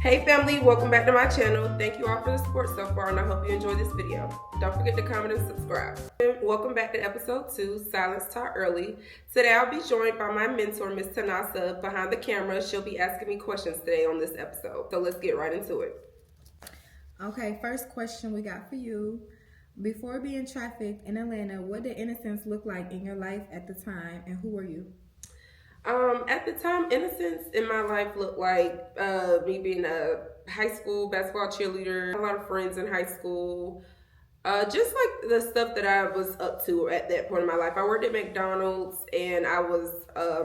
Hey family, welcome back to my channel. Thank you all for the support so far, and I hope you enjoyed this video. Don't forget to comment and subscribe. Welcome back to episode 2, Silence Taught Early. Today I'll be joined by my mentor, Miss Tanasa, behind the camera. She'll be asking me questions today on this episode. So let's get right into it. Okay, first question we got for you. Before being trafficked in Atlanta, what did innocence look like in your life at the time, and who were you? At the time, innocence in my life looked like me being a high school basketball cheerleader, a lot of friends in high school, just like the stuff that I was up to at that point in my life. I worked at McDonald's and I was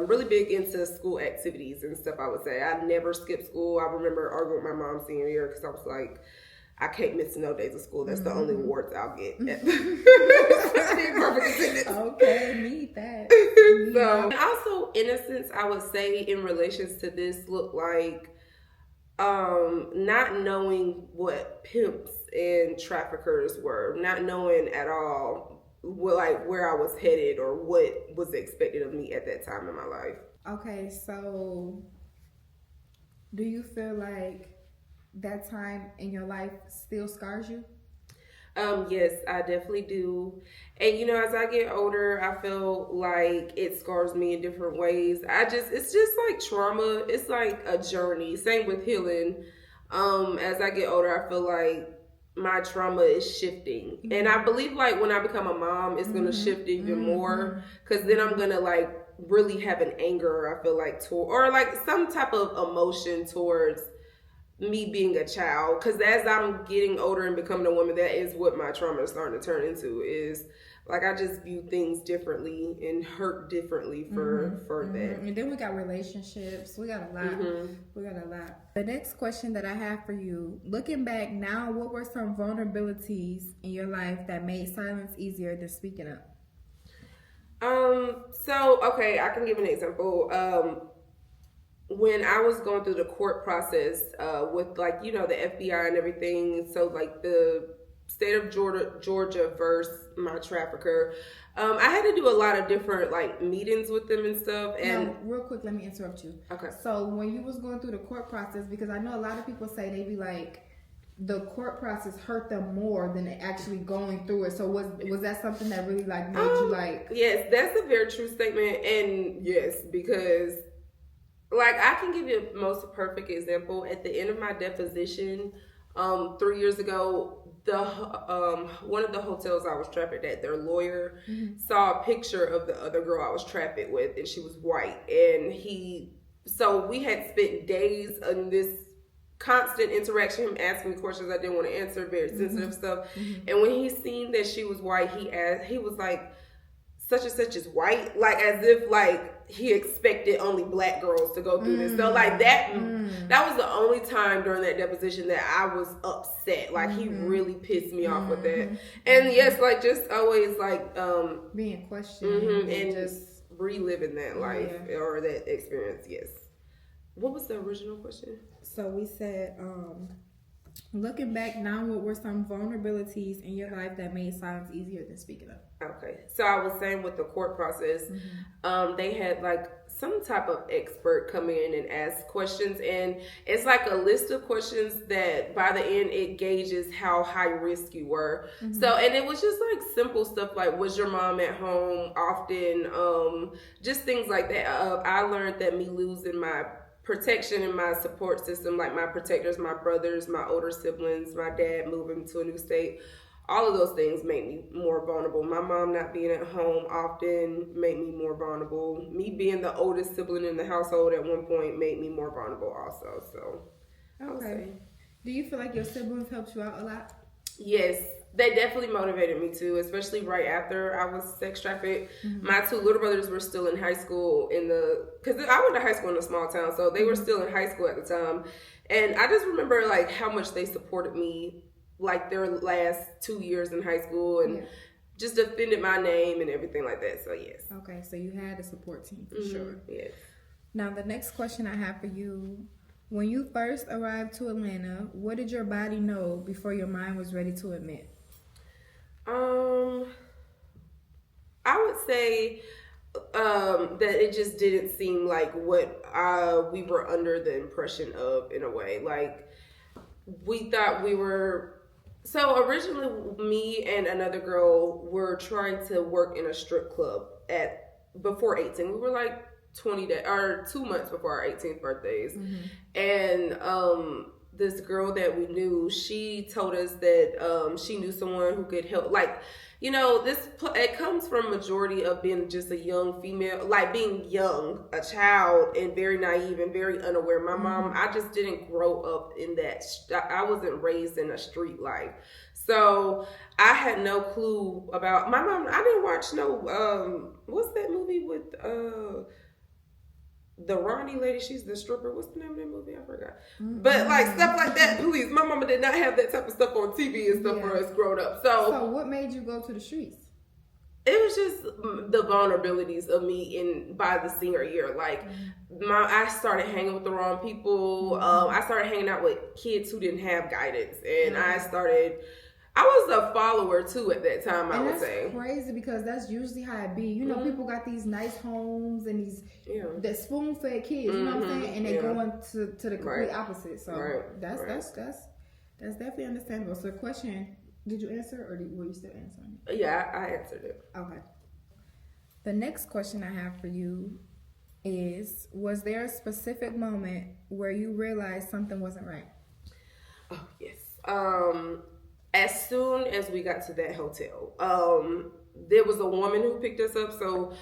really big into school activities and stuff, I would say. I never skipped school. I remember arguing with my mom senior year because I was like, I can't miss no days of school. That's the only awards I'll get. Okay, need that. So, also innocence, I would say, in relations to this, look like not knowing what pimps and traffickers were, not knowing at all where I was headed or what was expected of me at that time in my life. Okay, so do you feel like that time in your life still scars you? Yes, I definitely do. And you know, as I get older, I feel like it scars me in different ways. It's just like trauma. It's like a journey. Same with healing. As I get older, I feel like my trauma is shifting. And I believe like when I become a mom, it's going to shift even more. Because then I'm going to like really have an anger, I feel like, or like some type of emotion towards me being a child, because as I'm getting older and becoming a woman, that is what my trauma is starting to turn into. Is like I just view things differently and hurt differently for that. And then we got relationships. We got a lot. We got a lot. The next question that I have for you: looking back now, what were some vulnerabilities in your life that made silence easier than speaking up? So okay, I can give an example. When I was going through the court process with like, you know, the FBI and everything, so like the state of Georgia versus my trafficker, I had to do a lot of different like meetings with them and stuff. And now, real quick, let me interrupt you. Okay. So when you was going through the court process, because I know a lot of people say they be like, the court process hurt them more than actually going through it. So was that something that really like made you like? Yes, that's a very true statement. And yes, because like I can give you a most perfect example. At the end of my deposition, 3 years ago, the one of the hotels I was trafficked at, their lawyer saw a picture of the other girl I was trafficked with, and she was white. And so we had spent days on this constant interaction, him asking me questions I didn't want to answer, very sensitive stuff. And when he seen that she was white, he was like, such and such is white, like as if like he expected only black girls to go through this. So like that was the only time during that deposition that I was upset. Like he really pissed me off with that. And yes, like just always like being questioned and just reliving that life or that experience. Yes. What was the original question? So we said, looking back now, what were some vulnerabilities in your life that made silence easier than speaking up? Okay, so I was saying with the court process, they had like some type of expert come in and ask questions, and it's like a list of questions that by the end it gauges how high risk you were. So, and it was just like simple stuff like, was your mom at home often? Just things like that. I learned that me losing my protection in my support system, like my protectors, my brothers, my older siblings, my dad moving to a new state, all of those things made me more vulnerable. My mom not being at home often made me more vulnerable. Me being the oldest sibling in the household at one point made me more vulnerable also. So, okay. Do you feel like your siblings helped you out a lot? Yes, they definitely motivated me too, especially right after I was sex trafficked. My 2 little brothers were still in high school because I went to high school in a small town, so they were still in high school at the time. And I just remember like how much they supported me like their last 2 years in high school and just defended my name and everything like that. So yes. Okay, so you had a support team for sure. Yes. Now the next question I have for you: when you first arrived to Atlanta, what did your body know before your mind was ready to admit? I would say that it just didn't seem like what we were under the impression of in a way. Like we thought we were. So originally, me and another girl were trying to work in a strip club before 18. We were like 20 days or 2 months before our 18th birthdays, and this girl that we knew, she told us that she knew someone who could help. Like, you know, it comes from majority of being just a young female, like being young, a child, and very naive and very unaware. My mom, I just didn't grow up in that. I wasn't raised in a street life. So I had no clue about my mom. I didn't watch no, what's that movie with, the Ronnie lady, she's the stripper. What's the name of that movie? I forgot. But like stuff like that, please. My mama did not have that type of stuff on TV and stuff for us growing up. So what made you go to the streets? It was just the vulnerabilities of me by the senior year. Like I started hanging with the wrong people. I started hanging out with kids who didn't have guidance, and I was a follower too at that time. I would say crazy because that's usually how it be. You know, people got these nice homes and these that spoon fed kids. You know what I'm saying? And they going to the complete opposite. So that's definitely understandable. So, the question: did you answer, or were you still answering? Yeah, I answered it. Okay. The next question I have for you is: was there a specific moment where you realized something wasn't right? Oh yes. As soon as we got to that hotel, there was a woman who picked us up. So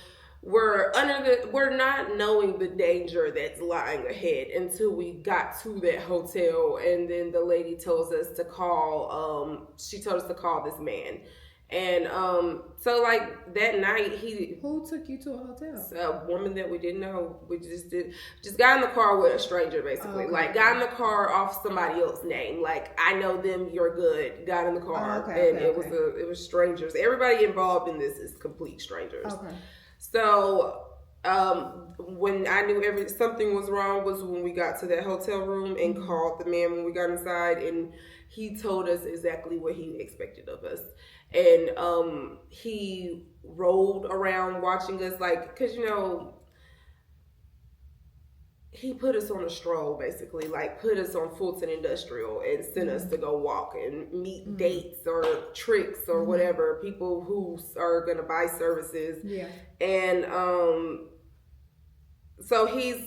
we're not knowing the danger that's lying ahead until we got to that hotel, and then the lady told us to call. She told us to call this man, and so like that night Who took you to a hotel? A woman that we didn't know. We just got in the car with a stranger, basically. Like got in the car off somebody else's name. Like, I know them, you're good. Got in the car, it was strangers. Everybody involved in this is complete strangers. Okay. So when I knew something was wrong was when we got to that hotel room and called the man when we got inside, and he told us exactly what he expected of us. And he rolled around watching us, like, because, you know, he put us on a stroll, basically, like put us on Fulton Industrial and sent us to go walk and meet dates or tricks or whatever, people who are going to buy services. Yeah. And so he's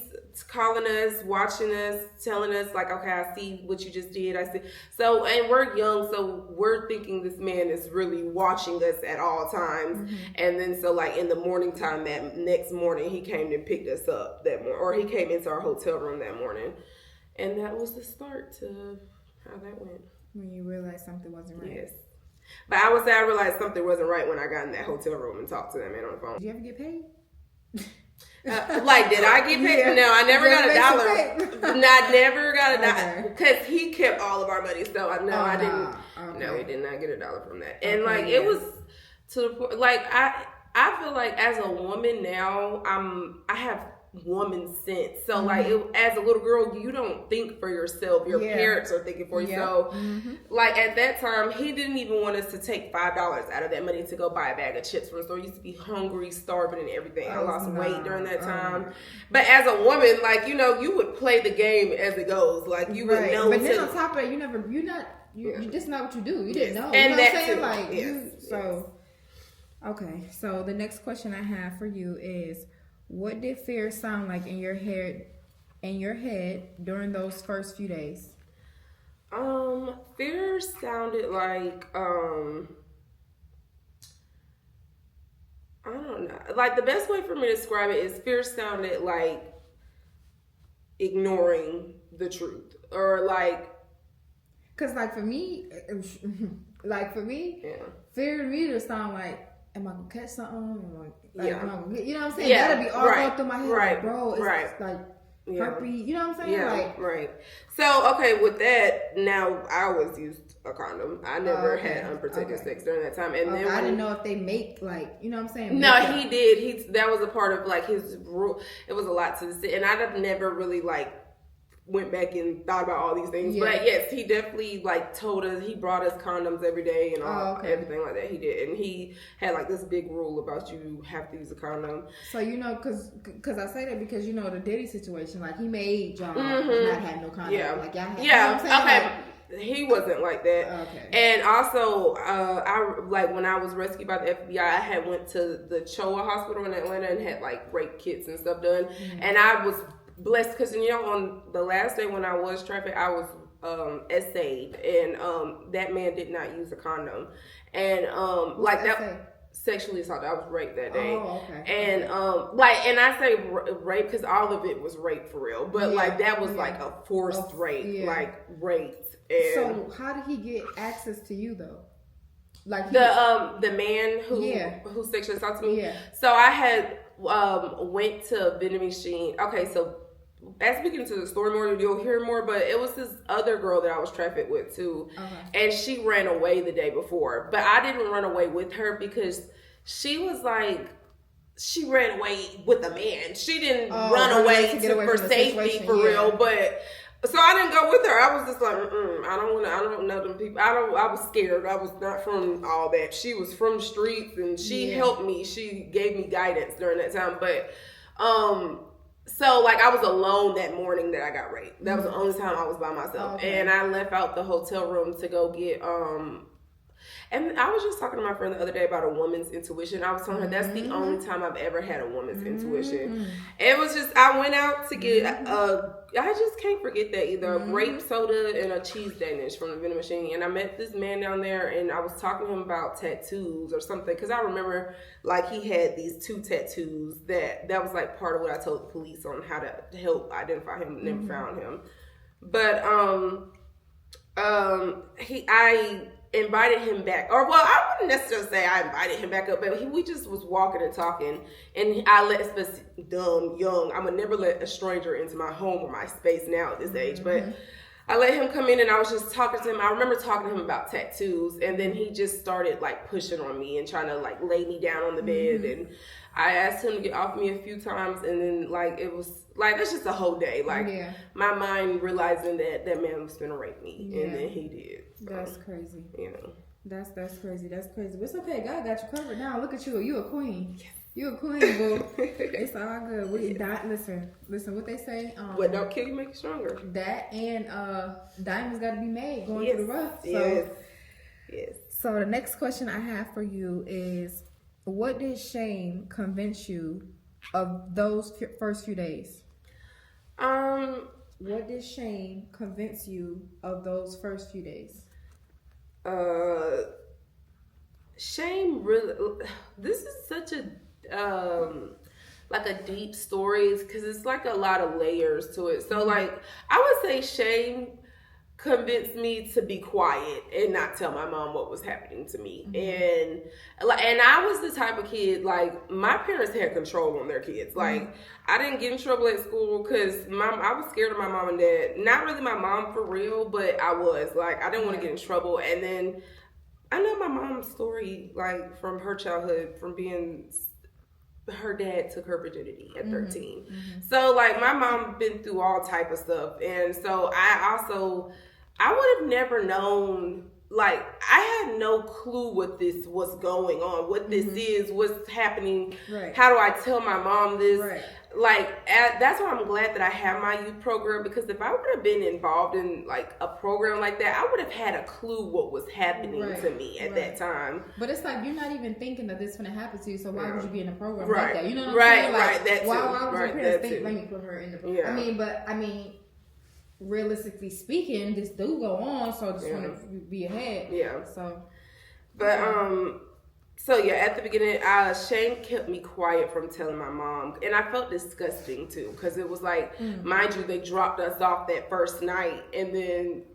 calling us, watching us, telling us like, okay, I see what you just did. I see. So, and we're young, so we're thinking this man is really watching us at all times. And then so like in the morning time, that next morning, he came and picked us up that morning, or he came into our hotel room that morning. And that was the start to how that went. When you realized something wasn't right. Yes. But I would say I realized something wasn't right when I got in that hotel room and talked to that man on the phone. Did you ever get paid? Like, did I get paid? Yeah. No, I never got a dollar. I never got a dollar because he kept all of our money. So I didn't. Okay. No, we did not get a dollar from that. And like it was to the point. Like I feel like as a woman now, I have woman sense. So like as a little girl, you don't think for yourself. Your parents are thinking for you. So like at that time, he didn't even want us to take $5 out of that money to go buy a bag of chips from the store. I used to be hungry, starving, and everything. I lost weight during that time. But as a woman, like, you know, you would play the game as it goes. Like you would know. But then on top of that, you just not what you do. You didn't know. And you know what I'm saying? Like okay. So the next question I have for you is, what did fear sound like in your head during those first few days? Fear sounded like I don't know. Like the best way for me to describe it is fear sounded like ignoring the truth, or like, cause like for me, fear to me would sound like, am I gonna catch something? Like, you know what I'm saying? Yeah, that'd be all going through my head, like, bro. It's like herpes. You know what I'm saying? Yeah, So, okay, with that, now I always used a condom. I never had unprotected sex during that time. And then I didn't know if they make, like, you know what I'm saying? No, he did. That was a part of like his rule. It was a lot to this, and I've never really like went back and thought about all these things. But yes, he definitely like told us, he brought us condoms every day and everything like that. He did. And he had like this big rule about you have to use a condom. So, you know, cause I say that because, you know, the Diddy situation, like he made John not have no condom. Yeah. Like y'all had, yeah. You know what I'm saying? Okay. he wasn't like that. Okay. And also, I like when I was rescued by the FBI, I had went to the Choa Hospital in Atlanta and had like rape kits and stuff done. And I was blessed because, you know, on the last day when I was trafficked, I was essayed, and that man did not use a condom. And like that. Sexually assaulted. I was raped that day. Oh, okay. And like, and I say rape because all of it was rape for real, but like that was like a forced rape, like raped. And so how did he get access to you though? Like the man who sexually assaulted me. Yeah. So I had went to a vending machine. Okay, so as we get into the story more, you'll hear more, but it was this other girl that I was trafficked with too. And she ran away the day before. But I didn't run away with her because she was like, she ran away with a man. She didn't run away for safety for real. But so I didn't go with her. I was just like, I don't know them people. I was scared. I was not from all that. She was from the streets and she helped me. She gave me guidance during that time. But so, like, I was alone that morning that I got raped. That was the only time I was by myself. Okay. And I left out the hotel room to go get, and I was just talking to my friend the other day about a woman's intuition. I was telling her that's the only time I've ever had a woman's intuition. It was just, I went out to get, I just can't forget that either, a grape soda and a cheese Danish from the vending machine. And I met this man down there and I was talking to him about tattoos or something. Cause I remember like he had these 2 tattoos that was like part of what I told the police on how to help identify him. Never found him. But, I invited him back, or well, I wouldn't necessarily say I invited him back up, but we just was walking and talking, and I let young. I would never let a stranger into my home or my space now at this age, but I let him come in, and I was just talking to him. I remember talking to him about tattoos, and then he just started like pushing on me and trying to like lay me down on the bed, and I asked him to get off me a few times, and then like it was like it's just a whole day, like my mind realizing that man was gonna rape me, and then he did. That's crazy. You know, that's crazy. That's crazy. But it's okay. God got you covered now. Look at you. You a queen. You a queen, boo. It's all good. We listen. What they say? What don't kill you make you stronger. That and diamonds got to be made going through the rough. So, yes. So the next question I have for you is, what did shame convince you of those first few days? What did shame convince you of those first few days? Shame really. This is such a like a deep story because it's like a lot of layers to it. So like I would say shame convinced me to be quiet and not tell my mom what was happening to me. And I was the type of kid, like my parents had control on their kids. Like I didn't get in trouble at school because I was scared of my mom and dad. Not really my mom for real, but I was like, I didn't want to get in trouble. And then I know my mom's story, like from her childhood, from being, her dad took her virginity at 13. So like my mom been through all type of stuff. And so I would have never known, like, I had no clue what this was going on, what this is, what's happening. Right. How do I tell my mom this? Right. Like, that's why I'm glad that I have my youth program, because if I would have been involved in, like, a program like that, I would have had a clue what was happening to me at that time. But it's like, you're not even thinking that this is going to happen to you, so why would you be in a program like that? You know what I'm saying? Like, that too. Why would your parents think, let me put her in the program? I mean, realistically speaking, this do go on, so I just want to be ahead. So at the beginning, shame kept me quiet from telling my mom, and I felt disgusting too, because it was like, mind you, they dropped us off that first night, and then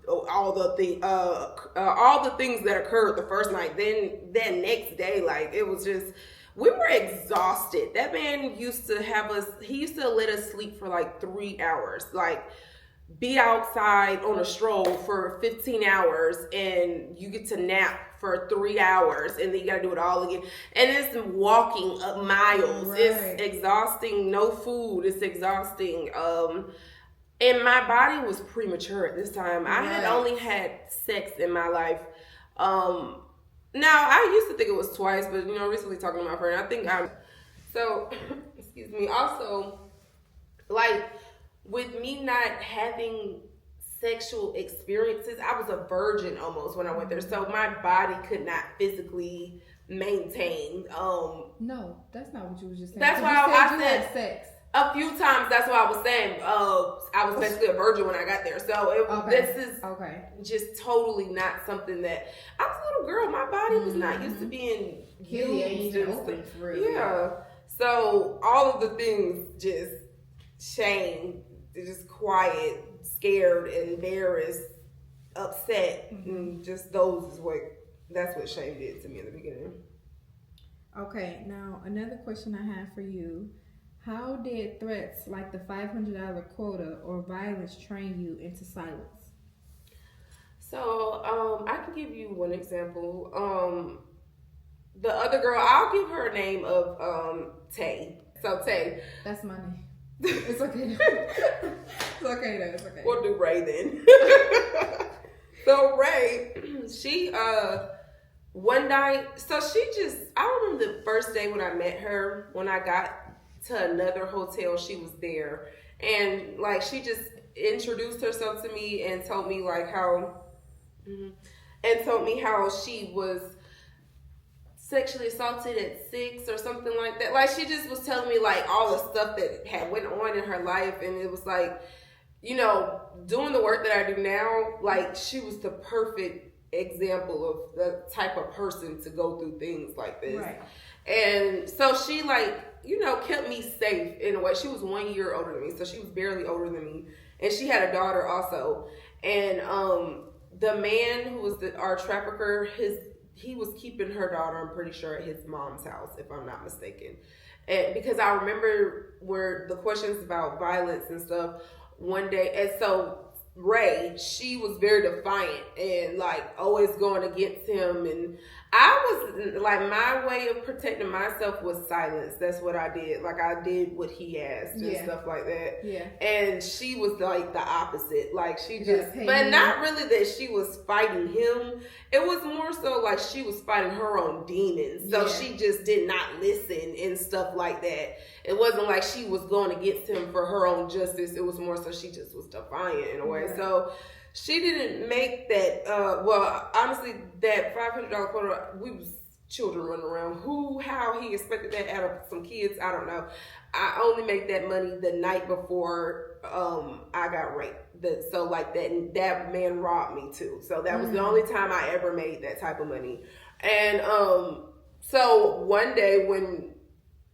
all the things that occurred the first night, then that next day, like it was just, we were exhausted. That man used to let us sleep for like 3 hours, like be outside on a stroll for 15 hours and you get to nap for 3 hours and then you gotta do it all again. And it's walking up miles. Right. It's exhausting. No food. It's exhausting. And my body was premature at this time. I had only had sex in my life. Now I used to think it was twice, but recently talking to my friend, excuse me. Also, like, with me not having sexual experiences. I was a virgin almost when I went there, so my body could not physically maintain. No, that's not what you was just saying. That's why I said sex a few times. That's why I was saying I was basically a virgin when I got there. So this is just totally not something that I was a little girl. My body was not used to being used. Yeah. So all of the things, just shame, just quiet, scared, embarrassed, upset, and just that's what shame did to me in the beginning. Okay, now another question I have for you. How did threats like the $500 quota or violence train you into silence? So, I can give you one example. The other girl, I'll give her a name of Tay. So Tay. That's my name. It's okay. It's okay though. It's okay. We'll do Ray then. So Ray, she one night, so I remember the first day when I met her, when I got to another hotel, she was there. And like, she just introduced herself to me and told me like how she was sexually assaulted at 6 or something like that. Like, she just was telling me like all the stuff that had went on in her life. And it was like, you know, doing the work that I do now, like, she was the perfect example of the type of person to go through things like this. Right. And so she, like, you know, kept me safe in a way. She was 1 year older than me, so she was barely older than me. And she had a daughter also. And the man who was our trafficker, he was keeping her daughter, I'm pretty sure, at his mom's house, if I'm not mistaken. And because I remember where the questions about violence and stuff one day, and so Ray, she was very defiant and like always going against him. And I was like, my way of protecting myself was silence. That's what I did. Like, I did what he asked and stuff like that. Yeah. And she was like the opposite. Like, she just, but not really that she was fighting him. It was more so like she was fighting her own demons. So she just did not listen and stuff like that. It wasn't like she was going against him for her own justice. It was more so she just was defiant in a way. Right. So she didn't make that, well, honestly, that $500 quota, we was children running around. How he expected that out of some kids, I don't know. I only made that money the night before I got raped. So like that man robbed me too. So that was the only time I ever made that type of money. And so one day when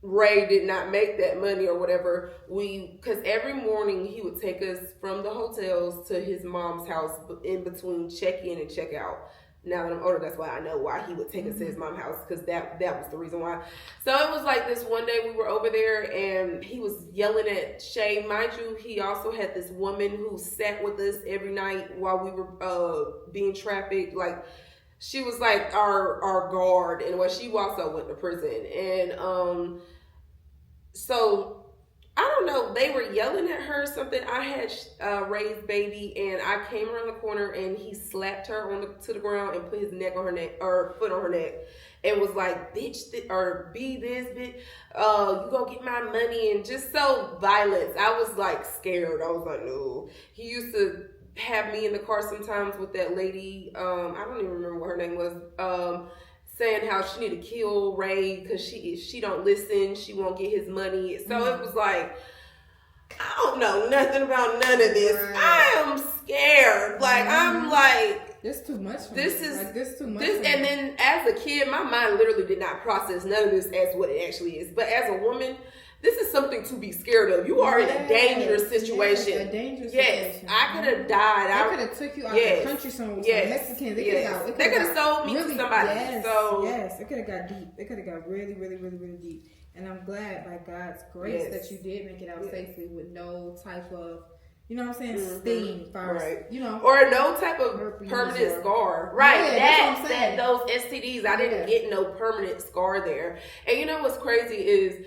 Ray did not make that money or whatever, because every morning he would take us from the hotels to his mom's house in between check-in and check-out. Now that I'm older, that's why I know why he would take us to his mom's house, because that was the reason why. So it was like this one day we were over there and he was yelling at Shay. Mind you, he also had this woman who sat with us every night while we were being trafficked. Like, she was like our guard, and she also went to prison. And so I don't know, they were yelling at her something. I had Ray's baby, and I came around the corner and he slapped her to the ground and put his neck on her neck, or foot on her neck, and was like, bitch, or be this bitch, you gonna get my money, and just so violent. I was like scared. I was like, no. He used to have me in the car sometimes with that lady, I don't even remember what her name was, saying how she need to kill Ray because she don't listen, she won't get his money. So it was like, I don't know nothing about none of this. Right. I am scared. Like, I'm like, this too much for this me. Is like, this too much. This, and then as a kid, my mind literally did not process none of this as what it actually is. But as a woman, this is something to be scared of. You are in a dangerous situation. Yes, a dangerous situation. I could have died. They could have took you out the country somewhere with some Mexicans. They could have sold me to somebody. Yes, it could have got deep. It could have got really, really, really, really deep. And I'm glad by God's grace that you did make it out safely with no type of, you know what I'm saying, sting first. Right. You know. Or no type of permanent scar. Right. Yeah, those STDs, I didn't get no permanent scar there. And you know what's crazy is,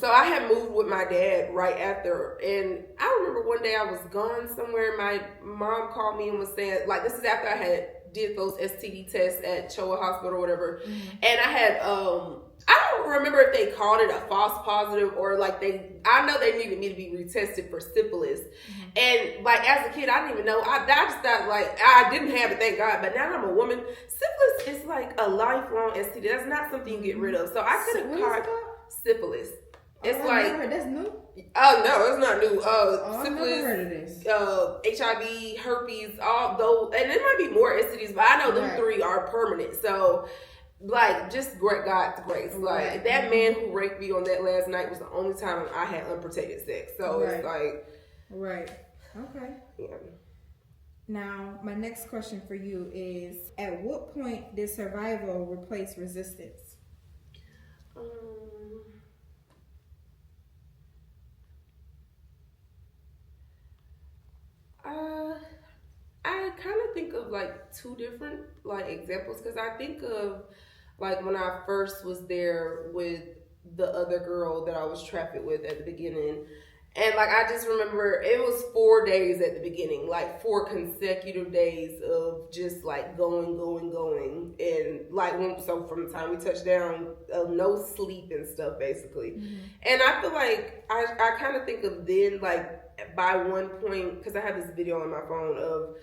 so I had moved with my dad right after, and I remember one day I was gone somewhere. My mom called me and was saying, like, this is after I had did those STD tests at Choa Hospital or whatever. And I had, I don't remember if they called it a false positive or like I know they needed me to be retested for syphilis. And like as a kid, I didn't even know. I just thought like, I didn't have it, thank God. But now that I'm a woman, syphilis is like a lifelong STD. That's not something you get rid of. So I could have caught syphilis. It's like, that's new. Oh no, it's not new. I've Syphilis, never heard of this. HIV, herpes, all those, and there might be more STDs, but I know them three are permanent. So, like, just God's grace. Like that man who raped me on that last night was the only time I had unprotected sex. So it's like, okay. Yeah. Now, my next question for you is: at what point did survival replace resistance? I kind of think of like two different like examples because I think of like when I first was there with the other girl that I was trafficked with at the beginning. And like I just remember it was 4 days at the beginning, like 4 consecutive days of just like going. And like so from the time we touched down, no sleep and stuff basically. And I feel like I kind of think of then like by one point, because I have this video on my phone of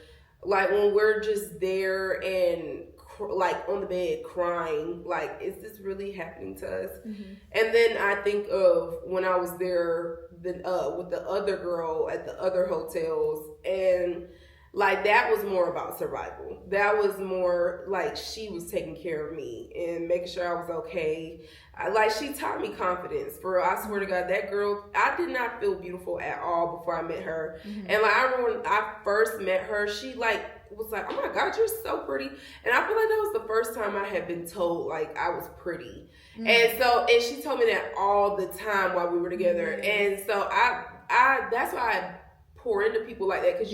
like when we're just there and like on the bed crying, like is this really happening to us? And then I think of when I was there with the other girl at the other hotels, and like that was more about survival. That was more like she was taking care of me and making sure I was okay. Like she taught me confidence. For I swear to God, that girl, I did not feel beautiful at all before I met her. And like I remember when I first met her, she like was like, "Oh my God, you're so pretty." And I feel like that was the first time I had been told like I was pretty. And she told me that all the time while we were together. And so I that's why I pour into people like that, because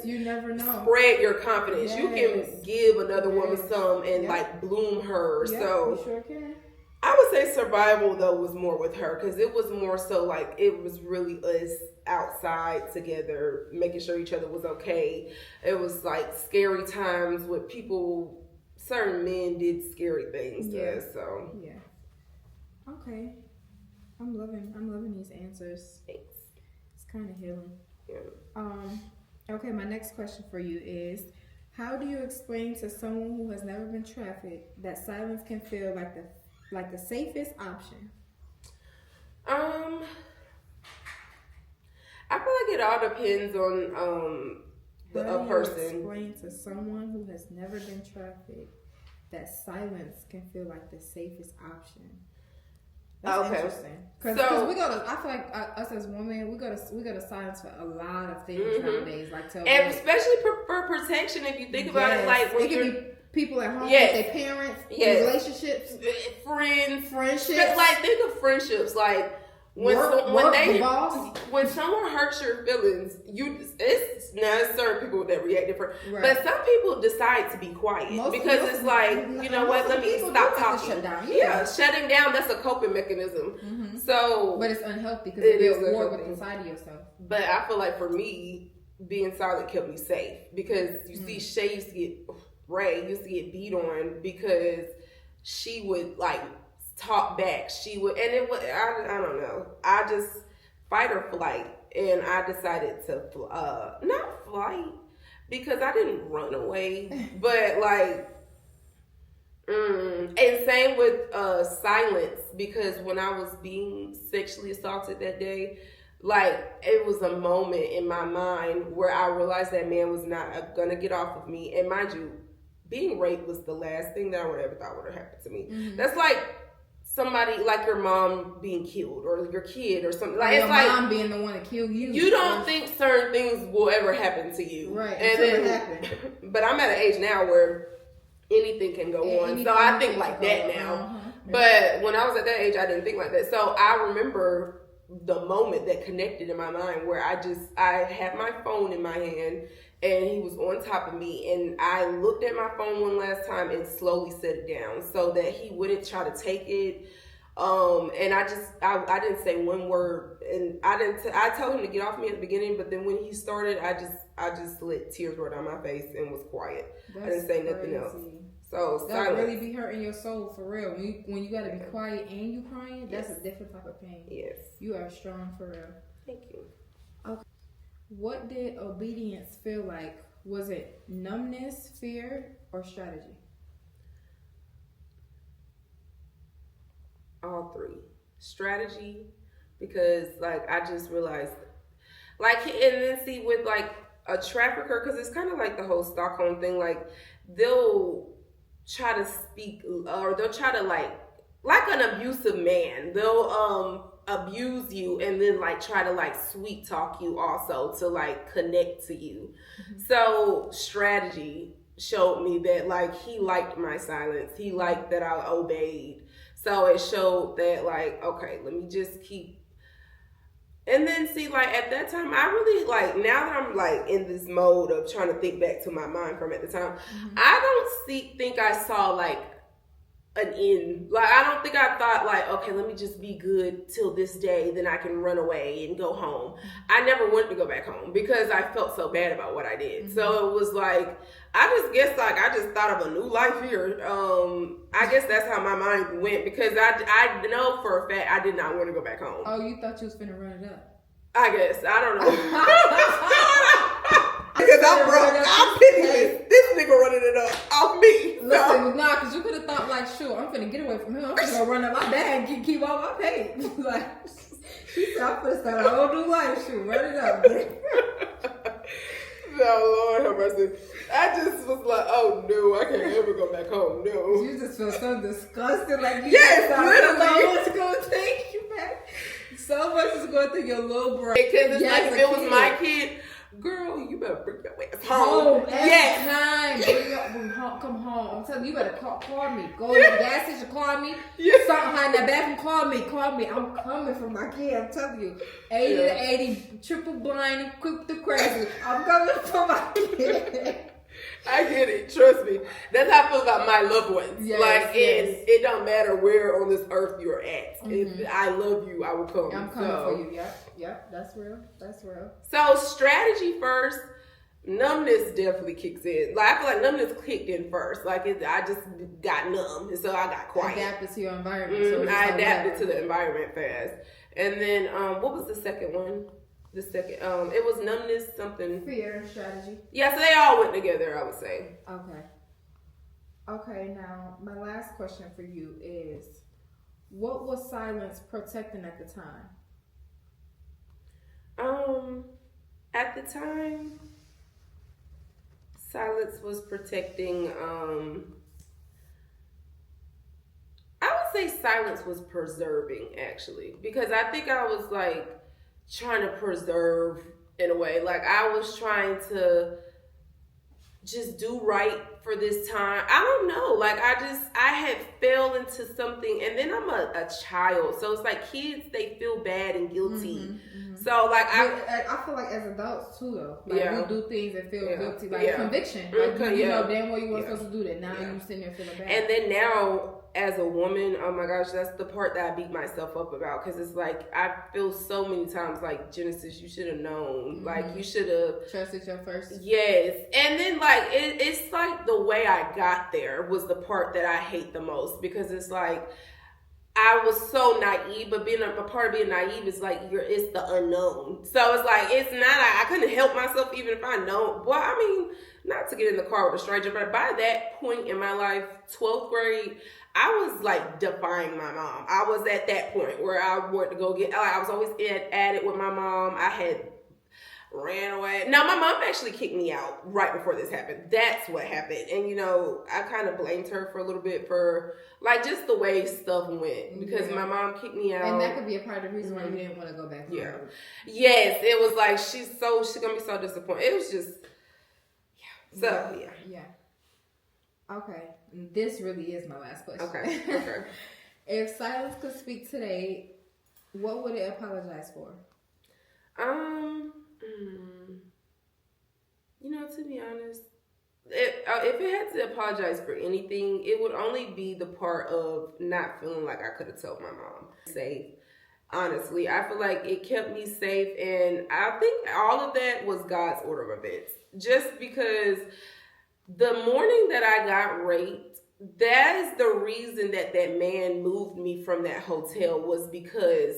you never know. Spread your confidence. You can give another woman some and like bloom her. So you sure can. I would say survival though was more with her, because it was more so like it was really us outside together, making sure each other was okay. It was like scary times with people. Certain men did scary things to us. So okay, I'm loving these answers. Thanks. It's kind of healing. Yeah. Okay, my next question for you is: how do you explain to someone who has never been trafficked that silence can feel like the safest option? I feel like it all depends on a person. Explain to someone who has never been trafficked that silence can feel like the safest option. That's interesting. Because we go to, I feel like us as women, we go to silence for a lot of things nowadays, like and especially for protection. If you think about it, like when it can be people at home with their parents, relationships, friendships. Like think of friendships, like when someone hurts your feelings, it's certain people that react different, but some people decide to be quiet because it's like, you know what, let me stop talking. Shutting down, that's a coping mechanism. So, but it's unhealthy because it is war with inside of yourself. But I feel like for me, being silent kept me safe, because you see, Shay Ray used to get beat on because she would like talk back. She would, and it was, I don't know. I just fight or flight, and I decided to not flight because I didn't run away, but like, and same with silence, because when I was being sexually assaulted that day, like it was a moment in my mind where I realized that man was not gonna get off of me, and mind you, being raped was the last thing that I would ever thought would have happened to me. That's like somebody, like your mom being killed, or your kid, or something. Like your mom being the one to kill you. You don't think certain things will ever happen to you, right? And then, but I'm at an age now where anything can go on, so I think like that now. But when I was at that age, I didn't think like that. So I remember the moment that connected in my mind where I had my phone in my hand and he was on top of me, and I looked at my phone one last time and slowly set it down so that he wouldn't try to take it And I didn't say one word, and I told him to get off me at the beginning, but then when he started, I just let tears roll down my face and was quiet. I didn't say nothing else. So that really be hurting your soul for real. When you gotta be quiet and you crying, that's a different type of pain. Yes, you are strong for real. Thank you. Okay. What did obedience feel like? Was it numbness, fear, or strategy? All three. Strategy, because like I just realized, like, and then see with like a trafficker, because it's kind of like the whole Stockholm thing. Like they'll try to speak, or they'll try to like an abusive man. They'll abuse you and then like try to like sweet talk you also to like connect to you. Mm-hmm. So strategy showed me that like he liked my silence. He liked that I obeyed. So it showed that like, okay, let me just keep. And then see, like at that time, I really like, now that I'm like in this mode of trying to think back to my mind from at the time, I don't think I saw like an end. Like I don't think I thought like, okay, let me just be good till this day, then I can run away and go home. I never wanted to go back home because I felt so bad about what I did. So it was like, I just guess like I just thought of a new life here. I guess that's how my mind went, because I know for a fact I did not want to go back home. Oh, you thought you was finna run it up? I guess. I don't know. Because I'm broke. I'm penniless. This nigga running it up off me. Listen, nah, because you could have thought like, sure, I'm finna get away from him. I'm finna go run up my bag and keep all my pay. Like, she said, I'm finna start a whole new life. Shoot, run it up. No, Lord have mercy. I just was like, oh no, I can't ever go back home. No. You just feel so disgusted. Like, you yes, it's going to take you back. So much is going through your little brain. Because it's like, if it was my kid, girl, you better bring your ass home. Every time. Bring home, come home. I'm telling you, you better call me. Go to the gas station, call me. Something behind that bathroom, call me. I'm coming for my kid. I'm telling you. 80 to 80, triple blind and quick to crazy. I'm coming for my kid. I get it. Trust me. That's how I feel about my loved ones. It don't matter where on this earth you're at. If I love you, I will come. I'm coming for you. Yep. That's real. So strategy first. Numbness definitely kicks in. Like I feel like numbness kicked in first. Like I just got numb, and so I got quiet. Adapted to your environment. So I adapted to the environment fast. And then what was the second one? The second, it was numbness, something. Fear and strategy. Yeah, so they all went together, I would say. Okay, now my last question for you is, what was silence protecting at the time? At the time, silence was protecting, I would say silence was preserving, actually. Because I think I was like, trying to preserve in a way. Like I was trying to just do right for this time. I don't know. Like I had fell into something, and then I'm a child. So it's like kids, they feel bad and guilty. So like I feel like as adults too though. Like we do things and feel guilty. Like conviction. Like you know damn well you weren't supposed to do that. Now you sitting there feeling bad. And then now as a woman, oh my gosh, that's the part that I beat myself up about, because it's like I feel so many times like, Genesis, you should have known. Like you should have trusted your first. Yes. And then like it's like the way I got there was the part that I hate the most, because it's like I was so naive, but being a part of being naive is like it's the unknown. So it's like it's not I couldn't help myself even if I know. Well, I mean, not to get in the car with a stranger, but by that point in my life, 12th grade, I was like defying my mom. I was at that point where I wanted to go get. I was always at it with my mom. I had ran away. Now my mom actually kicked me out right before this happened. That's what happened, and you know I kind of blamed her for a little bit for like just the way stuff went, because my mom kicked me out, and that could be a part of the reason why you didn't want to go back. Yes, it was like she's gonna be so disappointed. It was just yeah. Okay, this really is my last question. Okay. If silence could speak today, what would it apologize for? You know, to be honest, If it had to apologize for anything, it would only be the part of not feeling like I could have told my mom. Safe. Honestly, I feel like it kept me safe, and I think all of that was God's order of events. Just because the morning that I got raped, that is the reason that man moved me from that hotel, was because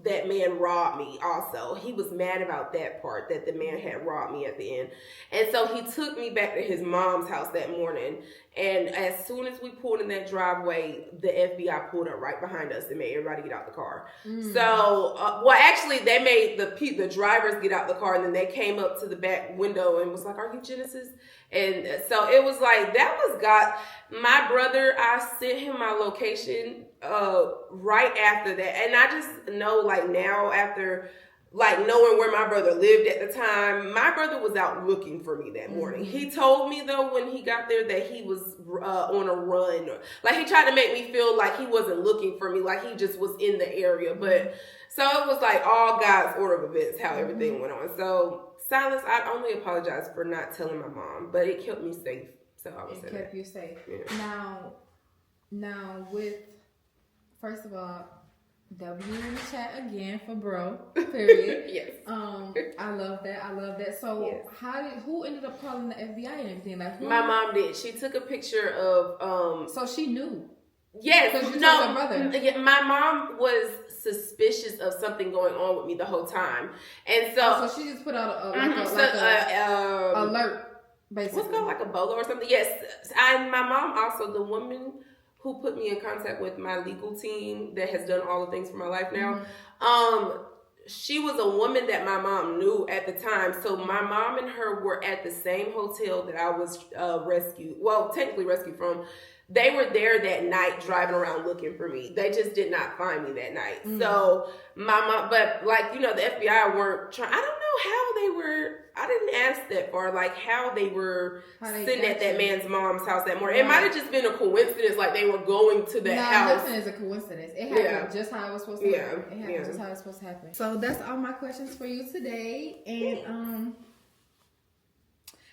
that man robbed me also. He was mad about that part, that the man had robbed me at the end. And so he took me back to his mom's house that morning. And as soon as we pulled in that driveway, the FBI pulled up right behind us and made everybody get out the car. So, well, actually, they made the drivers get out the car, and then they came up to the back window and was like, "Are you Genesis?" And so it was like, that was God. My brother, I sent him my location right after that. And I just know, like, now, after like knowing where my brother lived at the time, my brother was out looking for me that morning. He told me though when he got there that he was on a run. Like, he tried to make me feel like he wasn't looking for me, like he just was in the area. But so it was like all God's order of events, how everything went on. So silence, I only apologize for not telling my mom, but it kept me safe. So I would say it kept you safe. Yeah. Now with, first of all, W in the chat again for bro. Period. Yes. I love that. So yes. Who ended up calling the FBI and everything? Like, my mom did. She took a picture of So she knew. Yes. Because you told her brother. My mom was suspicious of something going on with me the whole time, and so so she just put out a alert. Basically. What's called like a BOLO or something? Yes. And my mom also, the woman who put me in contact with my legal team that has done all the things for my life now. She was a woman that my mom knew at the time. So my mom and her were at the same hotel that I was technically rescued from. They were there that night driving around looking for me. They just did not find me that night. So my mom, but like, the FBI weren't trying, I don't know how they were, I didn't ask that far, like how they were sitting at that man's mom's house that morning. Right. It might have just been a coincidence, like they were going to that house. Nothing is a coincidence. It happened just how it was supposed to happen. It happened just how it was supposed to happen. So that's all my questions for you today. And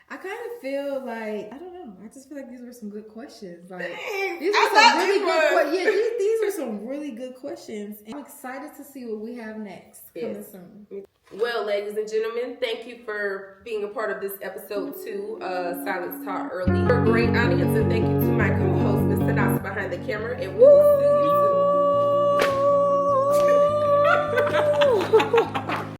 I kind of feel like, I don't know, I just feel like these were some good questions. Like, these were some really good questions. These were some really good questions. And I'm excited to see what we have next coming soon. Well, ladies and gentlemen, thank you for being a part of this episode 2, Silence Talk Early. You're a great audience, and thank you to my co-host, Ms. Tanasa, behind the camera, and we will see you soon.